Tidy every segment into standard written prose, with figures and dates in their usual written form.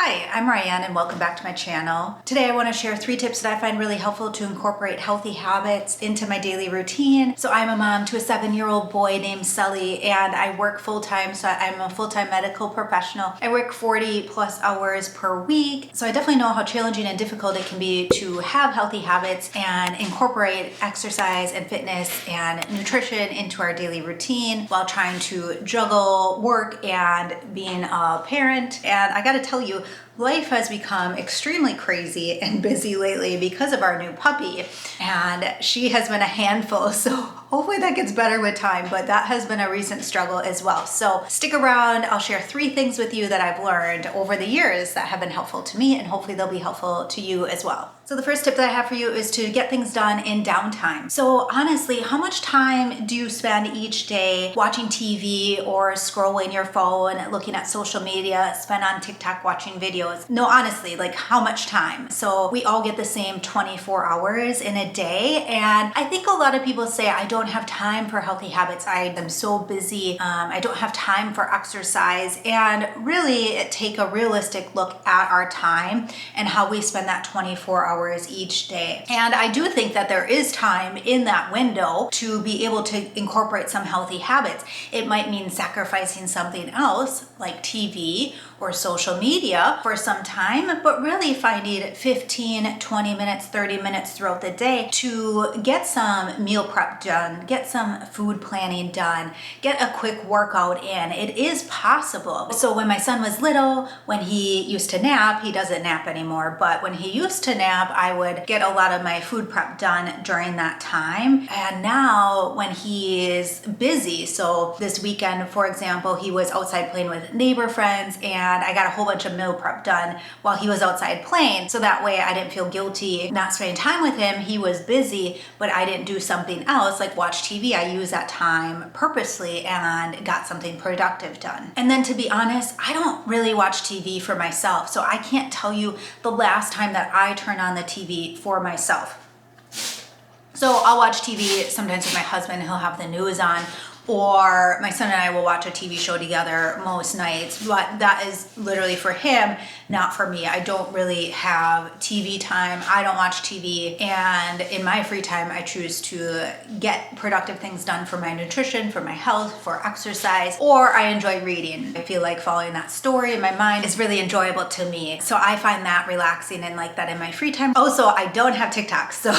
Hi, I'm Ryan and welcome back to my channel. Today I want to share 3 tips that I find really helpful to incorporate healthy habits into my daily routine. So I'm a mom to a 7-year-old boy named Sully and I work full-time, so I'm a full-time medical professional. I work 40 plus hours per week, so I definitely know how challenging and difficult it can be to have healthy habits and incorporate exercise and fitness and nutrition into our daily routine while trying to juggle work and being a parent. And I gotta tell you, life has become extremely crazy and busy lately because of our new puppy, and she has been a handful, so hopefully that gets better with time, but that has been a recent struggle as well. So stick around, I'll share 3 things with you that I've learned over the years that have been helpful to me, and hopefully they'll be helpful to you as well. So the first tip that I have for you is to get things done in downtime. So honestly, how much time do you spend each day watching TV or scrolling your phone, looking at social media, spend on TikTok watching videos? No, honestly, like how much time? So we all get the same 24 hours in a day. And I think a lot of people say, I don't have time for healthy habits. I am so busy. I don't have time for exercise. And really take a realistic look at our time and how we spend that 24 hours each day. And I do think that there is time in that window to be able to incorporate some healthy habits. It might mean sacrificing something else like TV or social media for some time, but really finding 15, 20 minutes, 30 minutes throughout the day to get some meal prep done, get some food planning done, get a quick workout in. It is possible. So when my son was little, when he used to nap, he doesn't nap anymore, but when he used to nap, I would get a lot of my food prep done during that time. And now when he is busy, so this weekend, for example, he was outside playing with neighbor friends and I got a whole bunch of meal prep done while he was outside playing. So that way I didn't feel guilty not spending time with him. He was busy, but I didn't do something else like watch TV. I used that time purposely and got something productive done. And then to be honest, I don't really watch TV for myself. So I can't tell you the last time that I turned on the TV for myself. So I'll watch TV sometimes with my husband, he'll have the news on, or my son and I will watch a TV show together most nights, but that is literally for him, not for me. I don't really have TV time. I don't watch TV, and in my free time, I choose to get productive things done for my nutrition, for my health, for exercise, or I enjoy reading. I feel like following that story in my mind is really enjoyable to me. So I find that relaxing and like that in my free time. Also, I don't have TikTok, so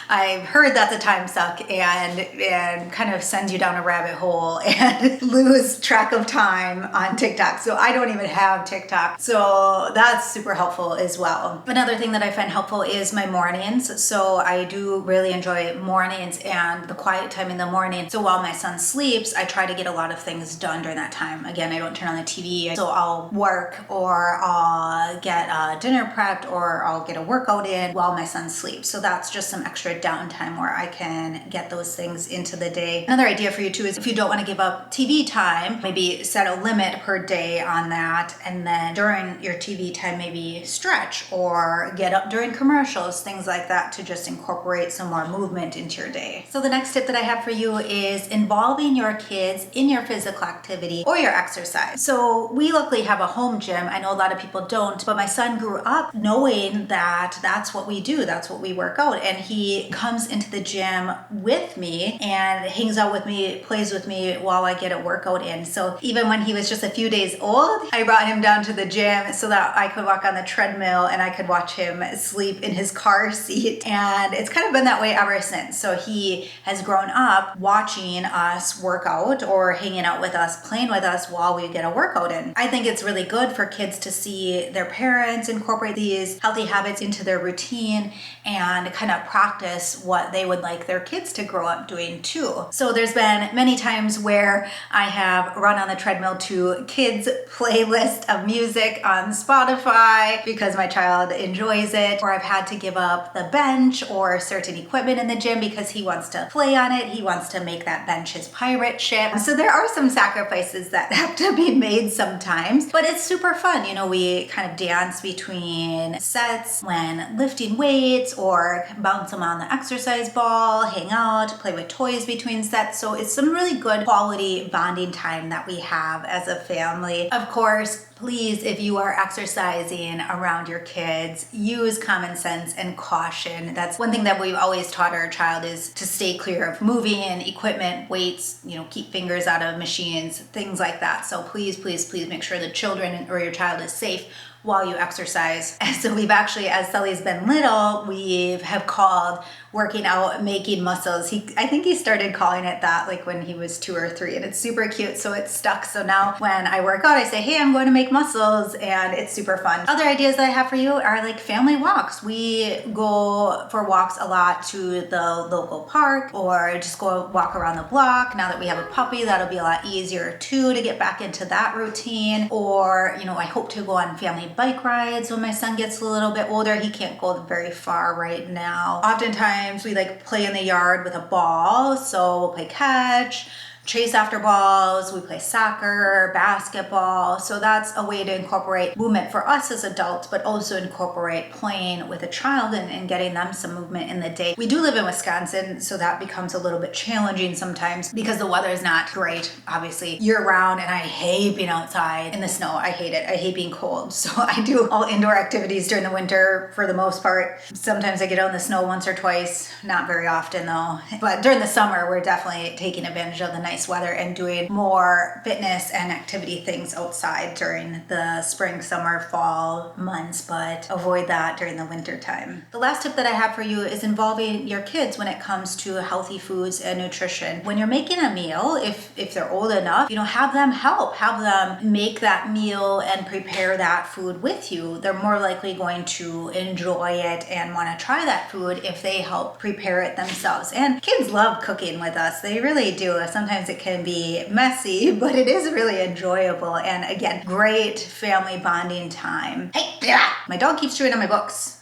I've heard that's a time suck and kind of sends you down a rabbit hole and lose track of time on TikTok. So I don't even have TikTok. So that's super helpful as well. Another thing that I find helpful is my mornings. So I do really enjoy mornings and the quiet time in the morning. So while my son sleeps, I try to get a lot of things done during that time. Again, I don't turn on the TV. So I'll work or I'll get dinner prepped or I'll get a workout in while my son sleeps. So that's just some extra downtime where I can get those things into the day. Another idea for you too is if you don't want to give up TV time, maybe set a limit per day on that. And then during your TV time, maybe stretch or get up during commercials, things like that, to just incorporate some more movement into your day. So the next tip that I have for you is involving your kids in your physical activity or your exercise. So we luckily have a home gym. I know a lot of people don't, but my son grew up knowing that that's what we do. That's what we work out. And he comes into the gym with me and hangs out with me, plays with me while I get a workout in. So even when he was just a few days old, I brought him down to the gym so that I could walk on the treadmill and I could watch him sleep in his car seat. And it's kind of been that way ever since. So he has grown up watching us work out or hanging out with us, playing with us while we get a workout in. I think it's really good for kids to see their parents incorporate these healthy habits into their routine and kind of practice what they would like their kids to grow up doing too. So there's been many times where I have run on the treadmill to kids' playlist of music on Spotify because my child enjoys it, or I've had to give up the bench or certain equipment in the gym because he wants to play on it. He wants to make that bench his pirate ship. So there are some sacrifices that have to be made sometimes, but it's super fun. You know, we kind of dance between sets when lifting weights or bounce them on the exercise ball, hang out, play with toys between sets. So it's some really good quality bonding time that we have as a family. Of course, Please, if you are exercising around your kids, use common sense and caution. That's one thing that we've always taught our child, is to stay clear of moving equipment, weights, keep fingers out of machines, things like that. So please, please, please make sure the children or your child is safe while you exercise. And so we've actually, as Sully's been little, we have called working out making muscles. I think he started calling it that like when he was 2 or 3, and it's super cute, so it's stuck. So now when I work out, I say, hey, I'm going to make muscles, and it's super fun. Other ideas that I have for you are like family walks. We go for walks a lot to the local park, or just go walk around the block. Now that we have a puppy, that'll be a lot easier too to get back into that routine. Or, I hope to go on family bike rides when my son gets a little bit older. He can't go very far right now. Oftentimes we like play in the yard with a ball, so we'll play catch, chase after balls, we play soccer, basketball. So that's a way to incorporate movement for us as adults, but also incorporate playing with a child and getting them some movement in the day. We do live in Wisconsin, so that becomes a little bit challenging sometimes because the weather is not great, obviously, year round, and I hate being outside in the snow. I hate it. I hate being cold. So I do all indoor activities during the winter for the most part. Sometimes I get out in the snow once or twice, not very often though. But during the summer, we're definitely taking advantage of the nice weather and doing more fitness and activity things outside during the spring, summer, fall months, but avoid that during the winter time. The last tip that I have for you is involving your kids when it comes to healthy foods and nutrition. When you're making a meal, if they're old enough, have them help, have them make that meal and prepare that food with you. They're more likely going to enjoy it and want to try that food if they help prepare it themselves. And kids love cooking with us. They really do. Sometimes it can be messy, but it is really enjoyable. And again, great family bonding time. Hey, yeah, my dog keeps chewing on my books.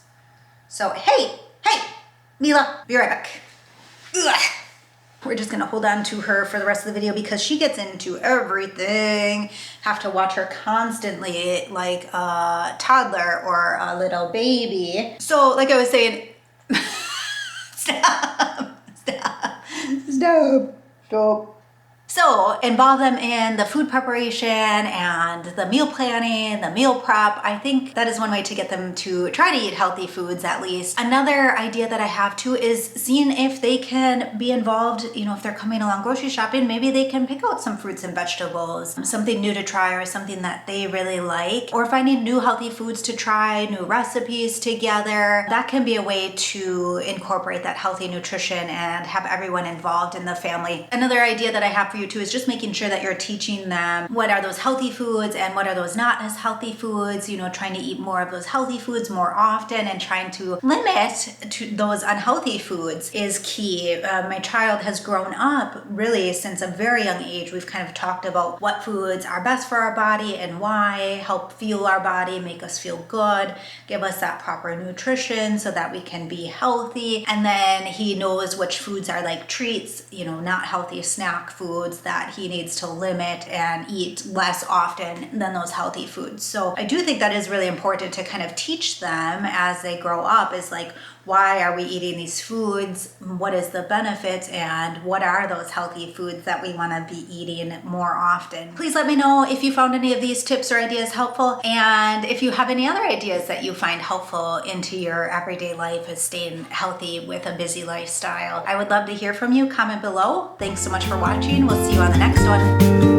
So, hey, Mila, be right back. Ugh. We're just gonna hold on to her for the rest of the video because she gets into everything. Have to watch her constantly like a toddler or a little baby. So like I was saying, stop. So involve them in the food preparation and the meal planning, the meal prep. I think that is one way to get them to try to eat healthy foods at least. Another idea that I have too is seeing if they can be involved, if they're coming along grocery shopping, maybe they can pick out some fruits and vegetables, something new to try or something that they really like, or finding new healthy foods to try, new recipes together. That can be a way to incorporate that healthy nutrition and have everyone involved in the family. Another idea that I have for you too is just making sure that you're teaching them what are those healthy foods and what are those not as healthy foods, trying to eat more of those healthy foods more often and trying to limit to those unhealthy foods is key. My child has grown up really since a very young age. We've kind of talked about what foods are best for our body and why, help fuel our body, make us feel good, give us that proper nutrition so that we can be healthy. And then he knows which foods are like treats, not healthy snack foods that he needs to limit and eat less often than those healthy foods. So I do think that is really important to kind of teach them as they grow up, is like, why are we eating these foods? What is the benefit? And what are those healthy foods that we want to be eating more often? Please let me know if you found any of these tips or ideas helpful. And if you have any other ideas that you find helpful into your everyday life as staying healthy with a busy lifestyle. I would love to hear from you. Comment below. Thanks so much for watching. We'll see you on the next one.